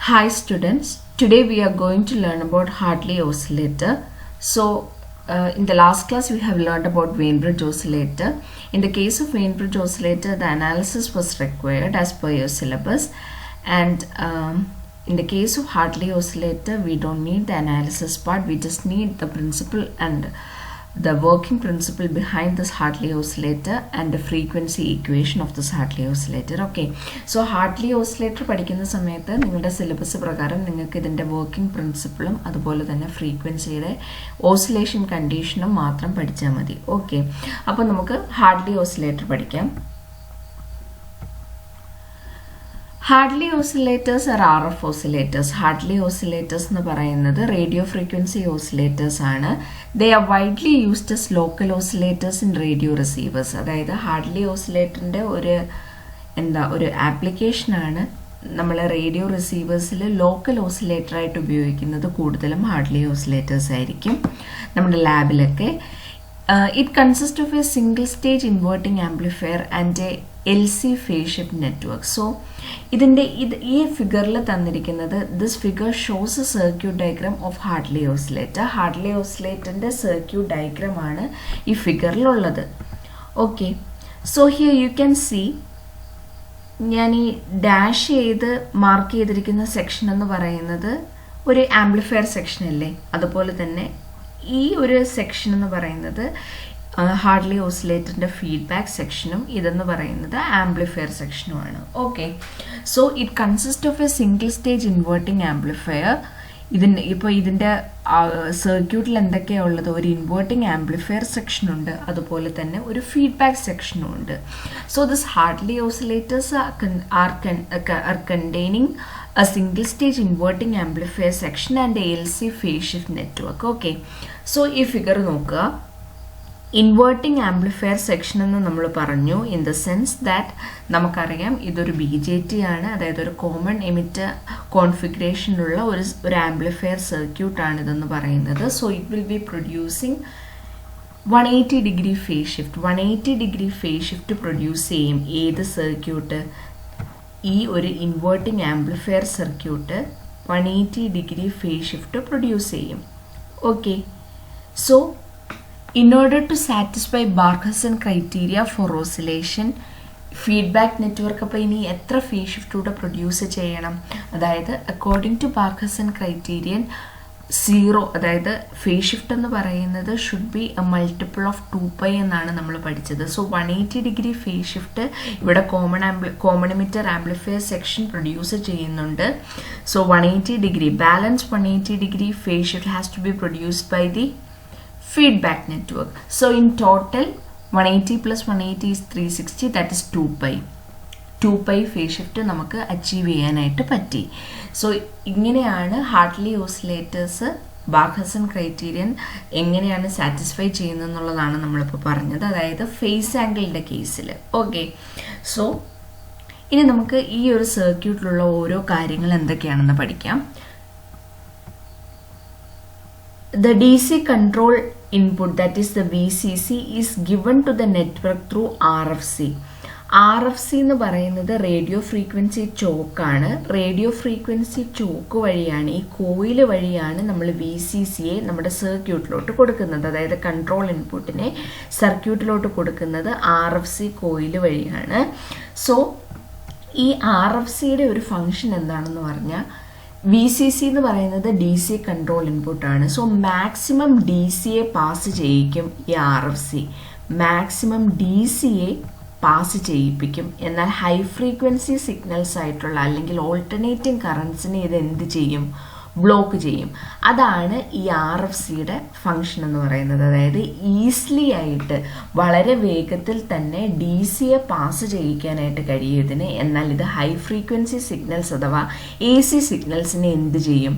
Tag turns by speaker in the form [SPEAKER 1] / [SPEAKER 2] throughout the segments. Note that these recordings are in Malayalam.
[SPEAKER 1] Hi students, today we are going to learn about Hartley oscillator. So in the last class we have learned about Weinbridge oscillator. In the case of Weinbridge oscillator, the analysis was required as per your syllabus, and in the case of Hartley oscillator we don't need the analysis part, we just need the principle and the working principle behind this Hartley oscillator and the frequency equation of this Hartley oscillator. Okay, so Hartley oscillator പഠിക്കുന്ന സമയത്ത് നിങ്ങളുടെ സിലബസ് പ്രകാരം നിങ്ങൾക്ക് ഇതിന്റെ വർക്കിംഗ് പ്രിൻസിപ്പിളും അതുപോലെ തന്നെ ഫ്രീക്വൻസിയുടെ ഓസിലേഷൻ കണ്ടീഷനും മാത്രം പഠിച്ചാൽ മതി. ഓക്കെ, അപ്പോൾ നമുക്ക് ഹാർട്ട്ലി ഓസിലേറ്റർ പഠിക്കാം. Hartley oscillators are RF oscillators. Hartley oscillators എന്ന് പറയുന്നത് radio frequency oscillators ആണ്. They are widely used as local oscillators in radio receivers. അതായത് Hartley oscillatorന്റെ ഒരു ആപ്ലിക്കേഷൻ ആണ് നമ്മൾ റേഡിയോ റിസീവേഴ്സിൽ ലോക്കൽ ഓസിലേറ്റർ ആയിട്ട് ഉപയോഗിക്കുന്നത്. കൂടുതലും ഹാർട്ട്ലി ഓസിലേറ്റേഴ്സ് ആയിരിക്കും നമ്മുടെ ലാബിലൊക്കെ. It consists of a single stage inverting amplifier and a LC phase shift network. So ഈ ഫിഗറിൽ തന്നിരിക്കുന്നത് this figure shows a circuit diagram of Hartley oscillator. Hartley oscillatorന്റെ circuit diagram ആണ് ഈ ഫിഗറിലുള്ളത്. Okay, so here you can see ഞാൻ ഈ ഡാഷ് ചെയ്ത് മാർക്ക് ചെയ്തിരിക്കുന്ന സെക്ഷൻ എന്ന് പറയുന്നത് ഒരു ആംപ്ലിഫയർ സെക്ഷൻ അല്ലേ, അതുപോലെ തന്നെ ഈ ഒരു സെക്ഷൻ എന്ന് പറയുന്നത് ഹാർട്ട്ലി ഓസിലേറ്ററിന്റെ ഫീഡ്ബാക്ക് സെക്ഷനും ഇതെന്ന് പറയുന്നത് ആംപ്ലിഫയർ സെക്ഷനുമാണ്. Okay, so it consist of a single stage inverting amplifier. ഇതിന്റെ സർക്യൂട്ടിൽ എന്തൊക്കെയാണ് ഉള്ളത്? ഒരു ഇൻവേർട്ടിംഗ് ആംപ്ലിഫയർ സെക്ഷൻ ഉണ്ട്, അതുപോലെ തന്നെ ഒരു ഫീഡ്ബാക്ക് സെക്ഷനും ഉണ്ട്. So this Hartley oscillators are containing a single stage inverting amplifier section and a LC phase shift network. Okay, so ഈ ഫിഗർ നോക്കുക. ഇൻവേർട്ടിംഗ് ആംപ്ലിഫയർ സെക്ഷൻ എന്ന് നമ്മൾ പറഞ്ഞു ഇൻ ദ സെൻസ് ദാറ്റ് നമുക്കറിയാം ഇതൊരു BJT ആണ്, അതായത് ഒരു കോമൺ എമിറ്റർ കോൺഫിഗറേഷനിലുള്ള ഒരു ആംപ്ലിഫയർ സർക്യൂട്ട് ആണ് ഇതെന്ന് പറയുന്നത്. So it will be producing 180 degree phase shift. 180 degree phase shift produce ചെയ്യും ഏത് സർക്യൂട്ട്? ഈ ഒരു inverting amplifier circuit 180 degree phase shift produce ചെയ്യും. Okay, so in order to satisfy Barkhasan criteria for oscillation, feedback network അപ്പോൾ ഇനി എത്ര ഫേസ് ഷിഫ്റ്റ് കൂടെ പ്രൊഡ്യൂസ് ചെയ്യണം? അതായത് അക്കോർഡിംഗ് ടു ബാർഖസൻ ക്രൈറ്റീരിയൻ 0, അതായത് ഫേസ് ഷിഫ്റ്റ് എന്ന് പറയുന്നത് should be a multiple of 2π എന്നാണ് നമ്മൾ പഠിച്ചത്. സോ 180 ഡിഗ്രി ഫേസ് ഷിഫ്റ്റ് ഇവിടെ common emitter amplifier section produce ചെയ്യുന്നുണ്ട്. So 180 degree balance 180 degree phase shift has to be produced by the feedback network. So in total 180 plus 180 is 360, that is 2π phase shift നമുക്ക് അച്ചീവ് ചെയ്യാനായിട്ട് പറ്റി. സോ ഇങ്ങനെയാണ് ഹാർട്ട്ലി ഓസിലേറ്റേഴ്സ് ബാർഖസൻ ക്രൈറ്റീരിയൻ എങ്ങനെയാണ് സാറ്റിസ്ഫൈ ചെയ്യുന്നതെന്നുള്ളതാണ് നമ്മളിപ്പോൾ പറഞ്ഞത്, അതായത് ഫേസ് ആംഗിളിൻ്റെ കേസിൽ. ഓക്കെ, സോ ഇനി നമുക്ക് ഈ ഒരു സർക്യൂട്ടിലുള്ള ഓരോ കാര്യങ്ങൾ എന്തൊക്കെയാണെന്ന് പഠിക്കാം. The DC control input, that is the VCC, is given to the network through RFC. RFC എന്ന് പറയുന്നത് റേഡിയോ ഫ്രീക്വൻസി ചോക്കാണ്. റേഡിയോ ഫ്രീക്വൻസി ചോക്ക് വഴിയാണ്, ഈ കോയിൽ വഴിയാണ് നമ്മൾ VCCയെ നമ്മുടെ സർക്യൂട്ടിലോട്ട് കൊടുക്കുന്നത്. അതായത് കൺട്രോൾ ഇൻപുട്ടിനെ സർക്യൂട്ടിലോട്ട് കൊടുക്കുന്നത് RFC കോയിൽ വഴിയാണ്. സോ ഈ RFCയുടെ ഒരു ഫങ്ഷൻ എന്താണെന്ന് പറഞ്ഞാൽ VCC എന്ന് പറയുന്നത് DC കൺട്രോൾ ഇൻപുട്ടാണ്. സോ മാക്സിമം DCയെ പാസ് ചെയ്യിക്കും ഈ RFC, മാക്സിമം DCയെ പാസ് ചെയ്യിപ്പിക്കും. എന്നാൽ ഹൈ ഫ്രീക്വൻസി സിഗ്നൽസ് ആയിട്ടുള്ള അല്ലെങ്കിൽ ഓൾട്ടർനേറ്റിംഗ് കറൻസിനെ ഇത് എന്ത് ചെയ്യും? ബ്ലോക്ക് ചെയ്യും. അതാണ് ഈ RFCയുടെ ഫങ്ഷൻ എന്ന് പറയുന്നത്. അതായത് ഈസിലി ആയിട്ട് വളരെ വേഗത്തിൽ തന്നെ DCയെ പാസ് ചെയ്യിക്കാനായിട്ട് കഴിയും ഇതിന്. എന്നാൽ ഇത് ഹൈ ഫ്രീക്വൻസി സിഗ്നൽസ് അഥവാ AC സിഗ്നൽസിനെ എന്ത് ചെയ്യും?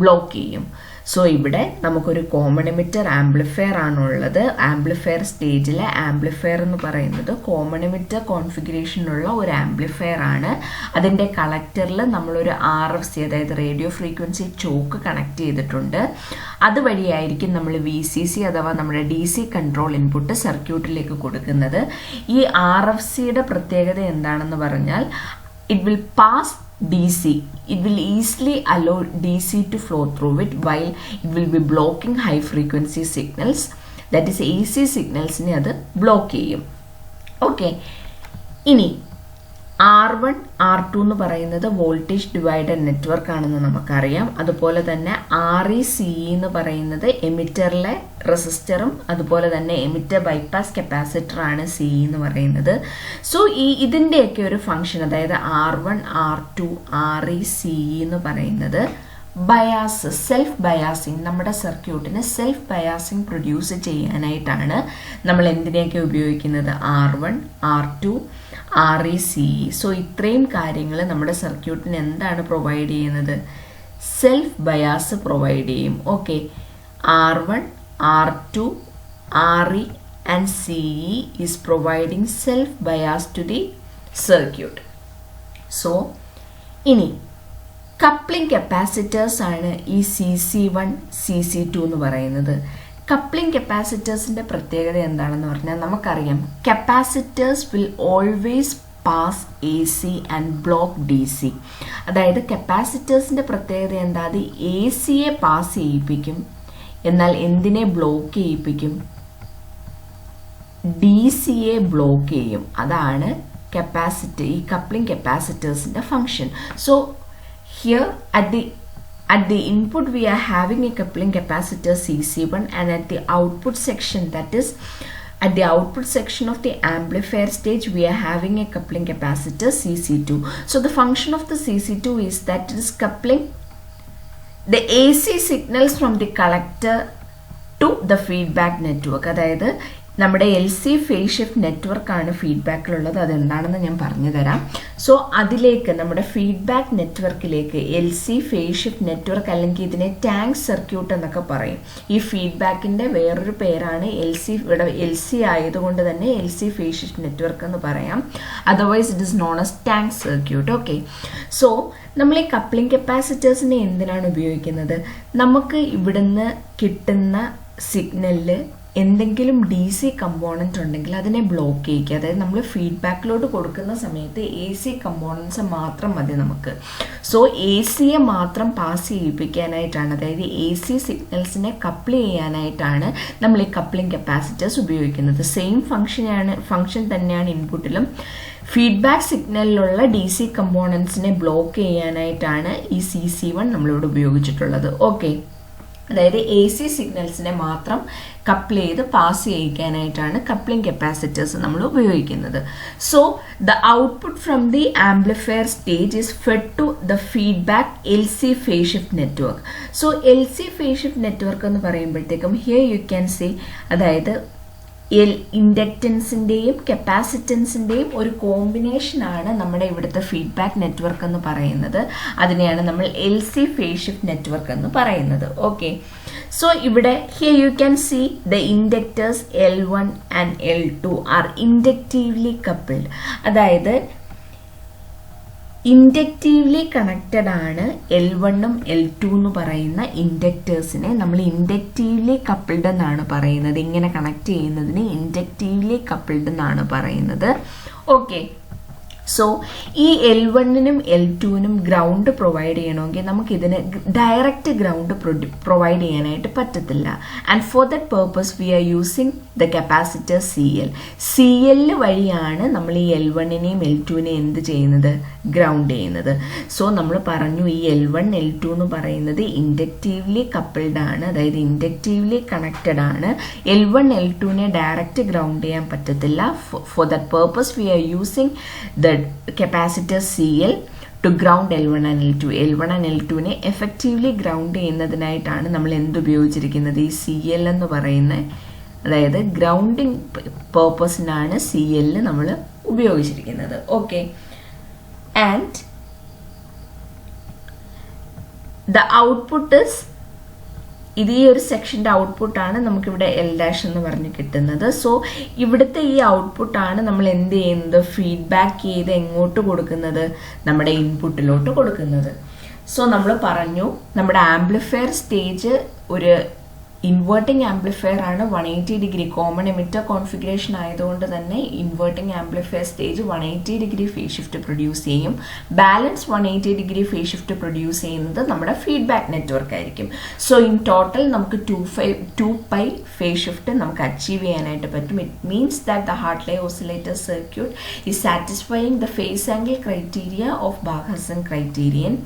[SPEAKER 1] ബ്ലോക്ക് ചെയ്യും. സോ ഇവിടെ നമുക്കൊരു കോമൺ എമിറ്റർ ആംപ്ലിഫയർ ആണുള്ളത്. ആംപ്ലിഫയർ സ്റ്റേജിലെ ആംപ്ലിഫയർ എന്ന് പറയുന്നത് കോമൺ എമിറ്റർ കോൺഫിഗറേഷനുള്ള ഒരു ആംപ്ലിഫയർ ആണ്. അതിൻ്റെ കളക്ടറിൽ നമ്മളൊരു RFC അതായത് റേഡിയോ ഫ്രീക്വൻസി ചോക്ക് കണക്ട് ചെയ്തിട്ടുണ്ട്. അതുവഴിയായിരിക്കും നമ്മൾ VCC അഥവാ നമ്മുടെ DC കൺട്രോൾ ഇൻപുട്ട് സർക്യൂട്ടിലേക്ക് കൊടുക്കുന്നത്. ഈ RFCയുടെ പ്രത്യേകത എന്താണെന്ന് പറഞ്ഞാൽ it will pass DC. It will easily allow DC to flow through it while it will be blocking high frequency signals. That is AC signals ne adu block ചെയ്യും. Okay. ഇനി R1 R2 എന്ന് പറയുന്നത് വോൾട്ടേജ് ഡിവൈഡർ നെറ്റ്വർക്ക് ആണെന്ന് നമുക്കറിയാം. അതുപോലെ തന്നെ RECE എന്ന് പറയുന്നത് എമിറ്ററിലെ റെസിസ്റ്ററും അതുപോലെ തന്നെ എമിറ്റർ ബൈപ്പാസ് കപ്പാസിറ്റർ ആണ് CE എന്ന് പറയുന്നത്. സോ ഇതിൻ്റെയൊക്കെ ഒരു ഫംഗ്ഷൻ, അതായത് R1 R2 RECE എന്ന് പറയുന്നത് ബയാസ്, സെൽഫ് ബയാസിങ്, നമ്മുടെ സർക്യൂട്ടിന് സെൽഫ് ബയാസിങ് പ്രൊഡ്യൂസ് ചെയ്യാനായിട്ടാണ് നമ്മൾ എന്തിനെയൊക്കെ ഉപയോഗിക്കുന്നത്? R1 R2 RECE. സോ ഇത്രയും കാര്യങ്ങൾ നമ്മുടെ സർക്യൂട്ടിന് എന്താണ് പ്രൊവൈഡ് ചെയ്യുന്നത്? സെൽഫ് ബയാസ് പ്രൊവൈഡ് ചെയ്യും. Okay, R1 R2 RE and CE is providing self bias to the circuit. So ഇനി കപ്ലിംഗ് കപ്പാസിറ്റേഴ്സ് ആണ് ഈ CC1 CC2 എന്ന് പറയുന്നത്. കപ്ലിംഗ് കപ്പാസിറ്റേഴ്സിൻ്റെ പ്രത്യേകത എന്താണെന്ന് പറഞ്ഞാൽ നമുക്കറിയാം, capacitors will always pass AC and block DC. അതായത് കപ്പാസിറ്റേഴ്സിൻ്റെ പ്രത്യേകത എന്താ? അത് ACയെ പാസ് ചെയ്യിപ്പിക്കും, എന്നാൽ എന്തിനെ ബ്ലോക്ക് ചെയ്യിപ്പിക്കും? DCയെ ബ്ലോക്ക് ചെയ്യും. അതാണ് കപ്പാസിറ്റർ, ഈ കപ്ലിംഗ് കപ്പാസിറ്റേഴ്സിൻ്റെ function. So here at the input we are having a coupling capacitor CC1, and at the output section, that is at the output section of the amplifier stage, we are having a coupling capacitor CC2. So the function of the CC2 is that it is coupling the AC signals from the collector to the feedback network. അതായത് നമ്മുടെ LC ഫേസ് ഷിഫ്റ്റ് നെറ്റ്വർക്കാണ് ഫീഡ്ബാക്കിലുള്ളത്. അതെന്താണെന്ന് ഞാൻ പറഞ്ഞു തരാം. സോ അതിലേക്ക്, നമ്മുടെ ഫീഡ്ബാക്ക് നെറ്റ്വർക്കിലേക്ക്, LC ഫേസ് ഷിഫ്റ്റ് നെറ്റ്വർക്ക്, അല്ലെങ്കിൽ ഇതിനെ ടാങ്ക് സർക്യൂട്ട് എന്നൊക്കെ പറയും. ഈ ഫീഡ്ബാക്കിൻ്റെ വേറൊരു പേരാണ് LC. ഇവിടെ LC ആയതുകൊണ്ട് തന്നെ LC ഫേസ് ഷിഫ്റ്റ് നെറ്റ്വർക്ക് എന്ന് പറയാം. Otherwise it is known as tank circuit. Okay, so നമ്മൾ ഈ കപ്ലിംഗ് കപ്പാസിറ്റേഴ്സിനെ എന്തിനാണ് ഉപയോഗിക്കുന്നത്? നമുക്ക് ഇവിടുന്ന് കിട്ടുന്ന സിഗ്നലിൽ എന്തെങ്കിലും DC കമ്പോണൻറ്റ് ഉണ്ടെങ്കിൽ അതിനെ ബ്ലോക്ക് ചെയ്യിക്കുക. അതായത് നമ്മൾ ഫീഡ്ബാക്കിലോട്ട് കൊടുക്കുന്ന സമയത്ത് AC കമ്പോണൻസ് മാത്രം മതി നമുക്ക്. സോ ACയെ മാത്രം പാസ് ചെയ്യിപ്പിക്കാനായിട്ടാണ്, അതായത് AC സിഗ്നൽസിനെ കപ്പിൾ ചെയ്യാനായിട്ടാണ് നമ്മൾ ഈ കപ്ലിംഗ് കപ്പാസിറ്റേഴ്സ് ഉപയോഗിക്കുന്നത്. സെയിം ഫങ്ഷൻ തന്നെയാണ് ഇൻപുട്ടിലും. ഫീഡ്ബാക്ക് സിഗ്നലിലുള്ള DC കമ്പോണൻസിനെ ബ്ലോക്ക് ചെയ്യാനായിട്ടാണ് ഈ CC1 നമ്മളിവിടെ ഉപയോഗിച്ചിട്ടുള്ളത്. ഓക്കെ, അതായത് AC സിഗ്നൽസിനെ മാത്രം കപ്പിൾ ചെയ്ത് പാസ് ചെയ്യിക്കാനായിട്ടാണ് കപ്ലിംഗ് കപ്പാസിറ്റേഴ്സ് നമ്മൾ ഉപയോഗിക്കുന്നത്. So the output from the amplifier stage is fed to the feedback LC phase shift network. So LC phase shift network എന്ന് പറയുമ്പോഴത്തേക്കും ഹിയർ യു ക്യാൻ സീ, അതായത് ഇൻഡക്റ്റൻസിൻ്റെയും കപ്പാസിറ്റൻസിൻ്റെയും ഒരു കോമ്പിനേഷനാണ് നമ്മുടെ ഇവിടുത്തെ ഫീഡ്ബാക്ക് നെറ്റ്വർക്ക് എന്ന് പറയുന്നത്. അതിനെയാണ് നമ്മൾ LC ഫേസ് ഷിഫ്റ്റ് നെറ്റ്വർക്ക് എന്ന് പറയുന്നത്. ഓക്കെ, സോ ഇവിടെ here you can see the inductors L1 and L2 are inductively coupled. അതായത് ഇൻഡക്റ്റീവ്ലി കണക്റ്റഡ് ആണ് L1ഉം L2 എന്ന് പറയുന്ന ഇൻഡക്റ്റേഴ്സിനെ നമ്മൾ ഇൻഡക്റ്റീവ്ലി കപ്പിൾഡ് എന്നാണ് പറയുന്നത്. ഇങ്ങനെ കണക്ട് ചെയ്യുന്നതിന് ഇൻഡക്റ്റീവ്ലി കപ്പിൾഡ് എന്നാണ് പറയുന്നത്. ഓക്കെ, സോ ഈ L1നും L2നും ഗ്രൗണ്ട് പ്രൊവൈഡ് ചെയ്യണമെങ്കിൽ നമുക്കിതിന് ഡയറക്റ്റ് ഗ്രൗണ്ട് പ്രൊവൈഡ് ചെയ്യാനായിട്ട് പറ്റത്തില്ല. And for that purpose we are using the capacitor CL വഴിയാണ് നമ്മൾ ഈ L1നെയും L2നെയും എന്ത് ചെയ്യുന്നത്? ഗ്രൗണ്ട് ചെയ്യുന്നത്. സോ നമ്മൾ പറഞ്ഞു ഈ L1 L2 എന്ന് പറയുന്നത് ഇൻഡക്റ്റീവ്ലി കപ്പിൾഡ് ആണ്, അതായത് ഇൻഡക്റ്റീവ്ലി കണക്റ്റഡ് ആണ്. L1 L2നെ ഡയറക്റ്റ് ഗ്രൗണ്ട് ചെയ്യാൻ പറ്റത്തില്ല. For that purpose we are using the capacitor CL to ground L1 and L2. L1 and L2നെ എഫക്റ്റീവ്ലി ഗ്രൗണ്ട് ചെയ്യുന്നതിനായിട്ടാണ് നമ്മൾ എന്തുപയോഗിച്ചിരിക്കുന്നത്? ഈ CL എന്ന് പറയുന്ന, അതായത് ഗ്രൗണ്ടിങ് പേർപ്പസിനാണ് CL നമ്മൾ ഉപയോഗിച്ചിരിക്കുന്നത്. Okay, and the output is, ഇത് ഈ ഒരു സെക്ഷൻ്റെ ഔട്ട്പുട്ടാണ് നമുക്കിവിടെ L' എന്ന് പറഞ്ഞ് കിട്ടുന്നത്. സോ ഇവിടുത്തെ ഈ ഔട്ട്പുട്ടാണ് നമ്മൾ എന്ത് ചെയ്യുന്നത്? ഫീഡ്ബാക്ക് ചെയ്ത് എങ്ങോട്ട് കൊടുക്കുന്നത്? നമ്മുടെ ഇൻപുട്ടിലോട്ട് കൊടുക്കുന്നത്. സോ നമ്മൾ പറഞ്ഞു നമ്മുടെ ആംപ്ലിഫയർ സ്റ്റേജ് ഒരു ഇൻവേർട്ടിംഗ് ആംപ്ലിഫയർ ആണ് 180 ഡിഗ്രി കോമൺ എമിറ്റർ കോൺഫിഗറേഷൻ ആയതുകൊണ്ട് തന്നെ inverting amplifier stage 180 degree phase shift produce ചെയ്യും. Balance 180 degree phase shift produce ചെയ്യുന്നത് നമ്മുടെ ഫീഡ്ബാക്ക് നെറ്റ്വർക്ക് ആയിരിക്കും. സോ ഇൻ ടോട്ടൽ നമുക്ക് 2π ഫേസ് ഷിഫ്റ്റ് നമുക്ക് അച്ചീവ് ചെയ്യാനായിട്ട് പറ്റും. It means that the Hartley oscillator circuit is satisfying the phase angle criteria of Barkhausen criterion.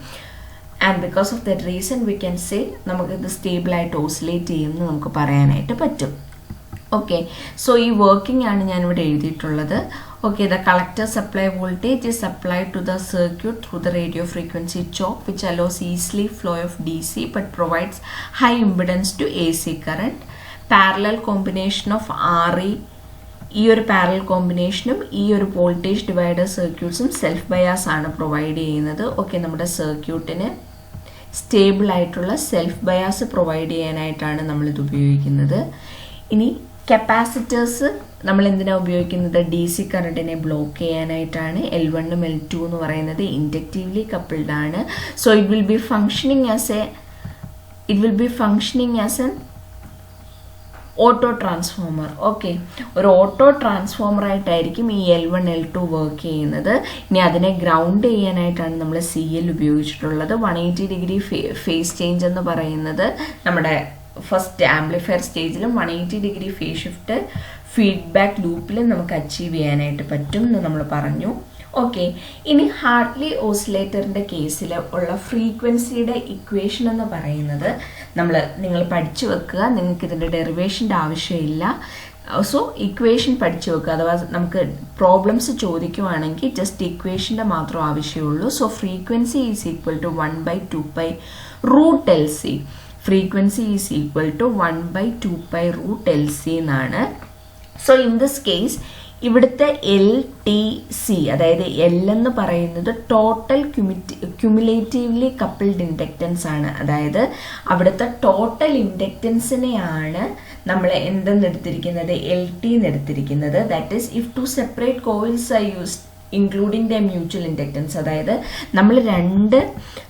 [SPEAKER 1] And because of that reason we can say നമുക്ക് ഇത് സ്റ്റേബിൾ ആയിട്ട് ഓസിലേറ്റ് ചെയ്യുമെന്ന് നമുക്ക് പറയാനായിട്ട് പറ്റും. ഓക്കെ, സോ ഈ വർക്കിംഗ് ആണ് ഞാനിവിടെ എഴുതിയിട്ടുള്ളത്. Okay, the collector supply voltage is supplied to the circuit through the radio frequency choke, which allows easily flow of DC but provides high impedance to AC current. Parallel combination of RE, ഈ ഒരു പാരലൽ കോമ്പിനേഷനും ഈ ഒരു വോൾട്ടേജ് ഡിവൈഡർ സർക്യൂട്ട്സും സെൽഫ് ബയാസ് ആണ് പ്രൊവൈഡ് ചെയ്യുന്നത്. ഓക്കെ, നമ്മുടെ സർക്യൂട്ടിന് സ്റ്റേബിൾ ആയിട്ടുള്ള സെൽഫ് ബയാസ് പ്രൊവൈഡ് ചെയ്യാനായിട്ടാണ് നമ്മളിത് ഉപയോഗിക്കുന്നത്. ഇനി കപ്പാസിറ്റേഴ്സ് നമ്മൾ എന്തിനാണ് ഉപയോഗിക്കുന്നത്? ഡി സി കറണ്ടിനെ ബ്ലോക്ക് ചെയ്യാനായിട്ടാണ്. L1 ഉം L2 എന്ന് പറയുന്നത് ഇൻഡക്റ്റീവ്ലി കപ്പിൾഡ് ആണ്. So it will B functioning as an auto transformer. Okay, ഒരു ഓട്ടോ ട്രാൻസ്ഫോമർ ആയിട്ടായിരിക്കും ഈ L1 L2 വർക്ക് ചെയ്യുന്നത്. ഇനി അതിനെ ഗ്രൗണ്ട് ചെയ്യാനായിട്ടാണ് നമ്മൾ CL ഉപയോഗിച്ചിട്ടുള്ളത്. 180 ഡിഗ്രി ഫേസ് ചേഞ്ച് എന്ന് പറയുന്നത് നമ്മുടെ ഫസ്റ്റ് ആംപ്ലിഫയർ സ്റ്റേജിലും 180 ഡിഗ്രി ഫേസ് ഷിഫ്റ്റ് ഫീഡ്ബാക്ക് ലൂപ്പിലും നമുക്ക് അച്ചീവ് ചെയ്യാനായിട്ട് പറ്റും എന്ന് നമ്മൾ പറഞ്ഞു. ഓക്കെ, ഇനി ഹാർട്ട്ലി ഓസിലേറ്ററിൻ്റെ കേസിൽ ഉള്ള ഫ്രീക്വൻസിയുടെ ഇക്വേഷൻ എന്ന് പറയുന്നത് നിങ്ങൾ പഠിച്ചു വെക്കുക. നിങ്ങൾക്ക് ഇതിൻ്റെ ഡെറിവേഷൻ്റെ ആവശ്യമില്ല. സോ ഇക്വേഷൻ പഠിച്ചു വെക്കുക. അഥവാ നമുക്ക് പ്രോബ്ലംസ് ചോദിക്കുവാണെങ്കിൽ ജസ്റ്റ് ഇക്വേഷൻ്റെ മാത്രം ആവശ്യമുള്ളൂ. So frequency is equal to 1/2π root LC. Frequency is equal to 1/2π root LC എന്നാണ്. സോ ഇൻ ദിസ് കേസ് ഇവിടുത്തെ LTC, അതായത് L എന്ന് പറയുന്നത് ടോട്ടൽ ക്യുമുലേറ്റീവ്ലി കപ്പിൾഡ് ഇൻഡക്റ്റൻസ് ആണ്. അതായത് അവിടുത്തെ ടോട്ടൽ ഇൻഡക്റ്റൻസിനെയാണ് നമ്മൾ എന്തെന്ന് എടുത്തിരിക്കുന്നത്? LT എന്ന് എടുത്തിരിക്കുന്നത്. That is if to separate coils are used including the mutual inductance. അതായത്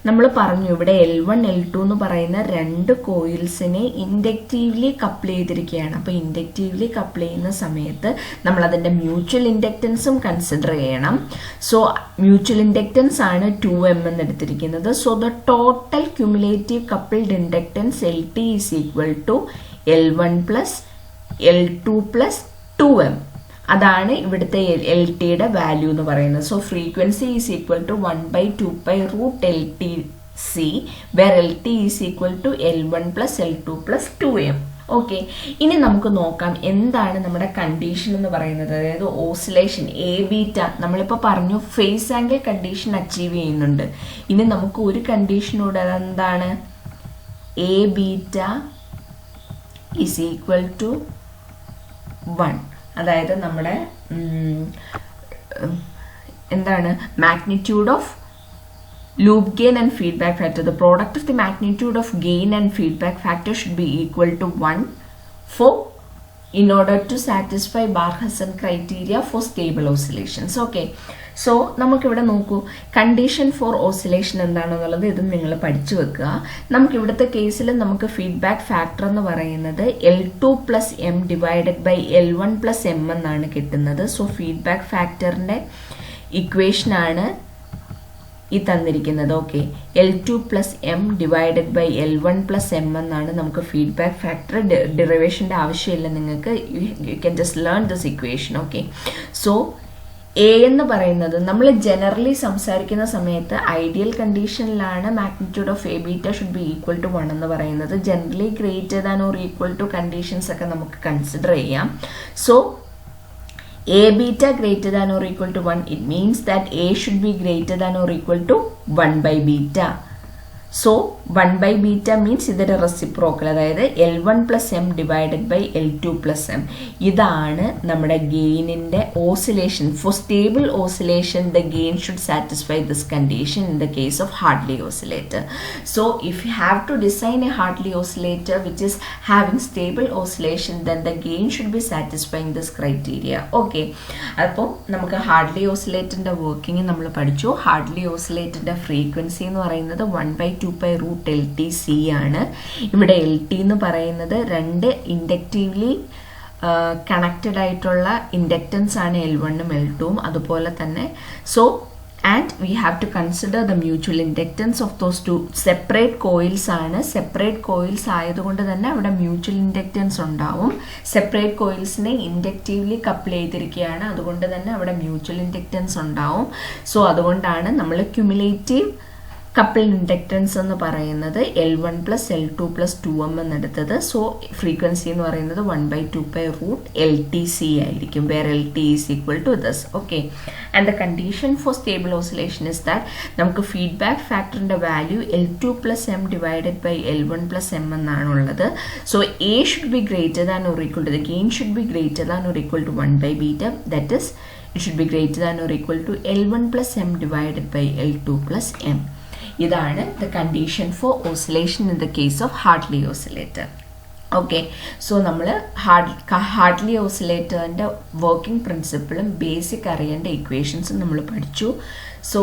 [SPEAKER 1] നമ്മൾ പറഞ്ഞു ഇവിടെ L1 L2 എന്ന് പറയുന്ന രണ്ട് കോയിൽസിനെ ഇൻഡക്റ്റീവ്ലി കപ്പിൾ ചെയ്തിരിക്കുകയാണ്. അപ്പോൾ ഇൻഡക്റ്റീവ്ലി കപ്പിൾ ചെയ്യുന്ന സമയത്ത് നമ്മൾ അതിൻ്റെ മ്യൂച്വൽ ഇൻഡക്റ്റൻസും കൺസിഡർ ചെയ്യണം. സോ മ്യൂച്വൽ ഇൻഡക്റ്റൻസ് ആണ് 2M എന്ന് എടുത്തിരിക്കുന്നത്. So the total cumulative coupled inductance LT is equal to L1 plus L2 plus 2M. അതാണ് ഇവിടുത്തെ LTയുടെ വാല്യൂ എന്ന് പറയുന്നത്. So frequency is equal to 1/2π root LTC, where LT is equal to L1 plus L2 plus 2M. Okay, ഇനി നമുക്ക് നോക്കാം എന്താണ് നമ്മുടെ കണ്ടീഷൻ എന്ന് പറയുന്നത്. അതായത് ഓസിലേഷൻ A-ബീറ്റ നമ്മളിപ്പോൾ പറഞ്ഞു ഫേസ് ആംഗിൾ കണ്ടീഷൻ അച്ചീവ് ചെയ്യുന്നുണ്ട്. ഇനി നമുക്ക് ഒരു കണ്ടീഷനോട് അതെന്താണ്? A beta is equal to 1. അതായത് നമ്മുടെ എന്താണ് magnitude of loop gain and feedback factor. The product of the magnitude of gain and feedback factor should be equal to 1 in order to satisfy Barkhausen criteria for stable oscillations. Okay, so നമുക്കിവിടെ നോക്കൂ കണ്ടീഷൻ ഫോർ ഓസിലേഷൻ എന്താണെന്നുള്ളത് ഇത് നിങ്ങൾ പഠിച്ചു വെക്കുക. നമുക്കിവിടുത്തെ കേസിൽ നമുക്ക് ഫീഡ്ബാക്ക് ഫാക്ടർ എന്ന് പറയുന്നത് L2 plus M divided by L1 plus M എന്നാണ് കിട്ടുന്നത്. സോ ഫീഡ്ബാക്ക് ഫാക്ടറിൻ്റെ ഇക്വേഷനാണ് ഈ തന്നിരിക്കുന്നത്. ഓക്കെ, L2 plus M divided by L1 plus M എന്നാണ് നമുക്ക് ഫീഡ്ബാക്ക് ഫാക്ടർ. ഡെറിവേഷൻ്റെ ആവശ്യമില്ല നിങ്ങൾക്ക്, you can just learn this equation. Okay, so A എന്ന് പറയുന്നത് നമ്മൾ ജനറലി സംസാരിക്കുന്ന സമയത്ത് ഐഡിയൽ കണ്ടീഷനിലാണ് magnitude of A beta should be equal to 1 എന്ന് പറയുന്നത്. Generally greater than or equal to conditions ഒക്കെ നമുക്ക് കൺസിഡർ ചെയ്യാം. So A beta greater than or equal to 1, it means that A should be greater than or equal to 1 by beta. So 1 by beta means ഇതൊരു റെസിപ്രോക്കൽ, അതായത് L1 plus M divided by L2 plus M. ഇതാണ് നമ്മുടെ ഗെയിനിൻ്റെ ഓസിലേഷൻ. For stable oscillation the gain should satisfy this condition in the case of Hartley oscillator. So if you have to design a Hartley oscillator which is having stable oscillation, then the gain should be satisfying this criteria. Okay, അപ്പോൾ നമുക്ക് ഹാർട്ട്ലി ഓസിലേറ്ററിൻ്റെ വർക്കിംഗ് നമ്മൾ പഠിച്ചു. ഹാർട്ട്ലി ഓസിലേറ്ററിൻ്റെ ഫ്രീക്വൻസി എന്ന് പറയുന്നത് 1/2 2 pi root LTC ആണ്. ഇവിടെ LT എന്ന് പറയുന്നത് രണ്ട് ഇൻഡക്റ്റീവ്ലി കണക്റ്റഡ് ആയിട്ടുള്ള ഇൻഡക്റ്റൻസ് ആണ് L1 ഉം L2 ഉം. അതുപോലെ തന്നെ and we have to consider the mutual inductance of those two separate coils ആണ്. സെപ്പറേറ്റ് കോയിൽസ് ആയതുകൊണ്ട് തന്നെ അവിടെ മ്യൂച്വൽ ഇൻഡക്റ്റൻസ് ഉണ്ടാവും. സെപ്പറേറ്റ് കോയിൽസിനെ ഇൻഡക്റ്റീവ്ലി കപ്പിൾ ചെയ്തിരിക്കുകയാണ്, അതുകൊണ്ട് തന്നെ അവിടെ മ്യൂച്വൽ ഇൻഡക്റ്റൻസ് ഉണ്ടാവും. സോ അതുകൊണ്ടാണ് നമ്മൾ ക്യുമുലേറ്റീവ് കപ്പിൾഡ് ഇൻഡക്റ്റൻസ് എന്ന് പറയുന്നത് L1 plus L2 plus 2M എന്നെടുത്തത്. സോ ഫ്രീക്വൻസി എന്ന് പറയുന്നത് 1/2 pi root LTC ആയിരിക്കും, where LT is equal to this. Okay, and the condition for stable oscillation is that നമുക്ക് ഫീഡ്ബാക്ക് ഫാക്ടറിന്റെ value L2 plus M divided by L1 plus M എന്നാണുള്ളത്. So A should be greater than or equal to the gain should be greater than or equal to 1/β, that is it should be greater than or equal to L1 plus M divided by L2 plus M. ഇതാണ് the condition for oscillation in the case of Hartley oscillator. Okay, so നമ്മൾ ഹാർട്ട്ലി ഓസിലേറ്ററിൻ്റെ വർക്കിംഗ് പ്രിൻസിപ്പിളും ബേസിക് അറിയേണ്ട ഇക്വേഷൻസും നമ്മൾ പഠിച്ചു. So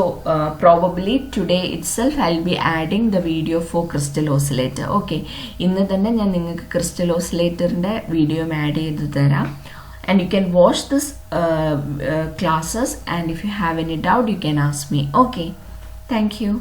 [SPEAKER 1] probably today itself I will be adding the video for crystal oscillator. Okay, ഇന്ന് തന്നെ ഞാൻ നിങ്ങൾക്ക് ക്രിസ്റ്റൽ ഓസിലേറ്ററിൻ്റെ വീഡിയോയും ആഡ് ചെയ്ത് തരാം. And you can watch this classes, and if you have any doubt you can ask me. Okay, thank you.